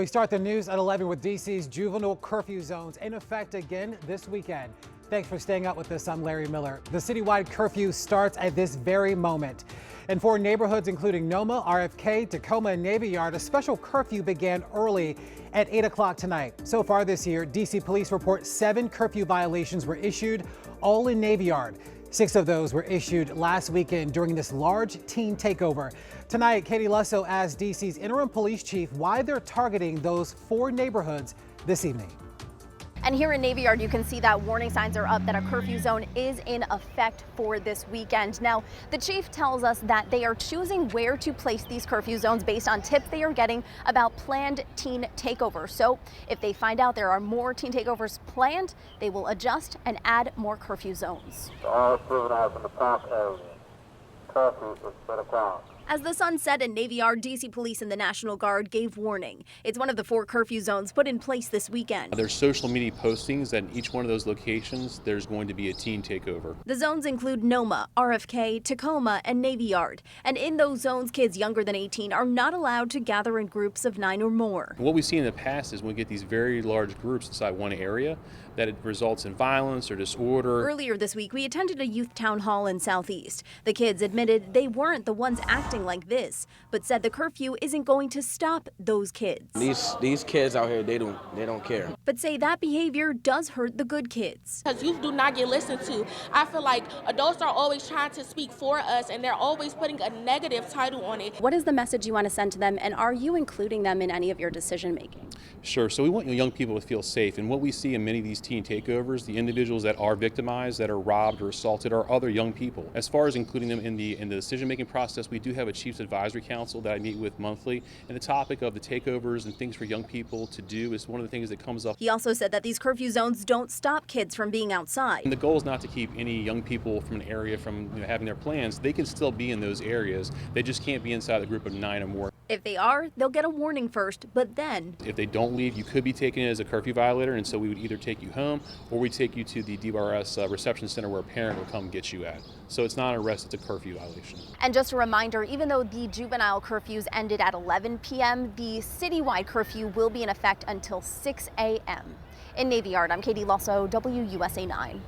We start the news at 11 with DC's Juvenile Curfew Zones in effect again this weekend. Thanks for staying up with us. I'm Larry Miller. The citywide curfew starts at this very moment. In 4 neighborhoods, including NoMa, RFK, Takoma, and Navy Yard, a special curfew began early at 8 o'clock tonight. So far this year, DC police report 7 curfew violations were issued, all in Navy Yard. 6 of those were issued last weekend during this large teen takeover. Tonight, Katie Lusso asked DC's interim police chief why they're targeting those 4 neighborhoods this evening. And here in Navy Yard, you can see that warning signs are up that a curfew zone is in effect for this weekend. Now, the chief tells us that they are choosing where to place these curfew zones based on tips they are getting about planned teen takeovers. So if they find out there are more teen takeovers planned, they will adjust and add more curfew zones. All juveniles in the park area. Curfew is 7 o'clock. As the sun set in Navy Yard, DC Police and the National Guard gave warning. It's one of the 4 curfew zones put in place this weekend. There's social media postings that in each one of those locations, there's going to be a teen takeover. The zones include NoMa, RFK, Takoma, and Navy Yard. And in those zones, kids younger than 18 are not allowed to gather in groups of 9 or more. What we see in the past is when we get these very large groups inside one area, that it results in violence or disorder. Earlier this week, we attended a youth town hall in Southeast. The kids admitted they weren't the ones acting like this, but said the curfew isn't going to stop those kids. These kids out here, they don't care. But say that behavior does hurt the good kids. Because youth do not get listened to. I feel like adults are always trying to speak for us, and they're always putting a negative title on it. What is the message you want to send to them, and are you including them in any of your decision making? Sure. So we want young people to feel safe. And what we see in many of these teen takeovers, the individuals that are victimized, that are robbed or assaulted, are other young people. As far as including them in the decision-making process, we do have a Chiefs Advisory Council that I meet with monthly. And the topic of the takeovers and things for young people to do is one of the things that comes up. He also said that these curfew zones don't stop kids from being outside. And the goal is not to keep any young people from an area from having their plans. They can still be in those areas. They just can't be inside a group of 9 or more. If they are, they'll get a warning first, but then if they don't leave, you could be taken as a curfew violator, and so we would either take you home or we take you to the DBRS reception center where a parent will come get you at. So it's not an arrest, it's a curfew violation. And just a reminder, even though the juvenile curfews ended at 11 p.m., the citywide curfew will be in effect until 6 a.m. In Navy Yard, I'm Katie Lusso, WUSA 9.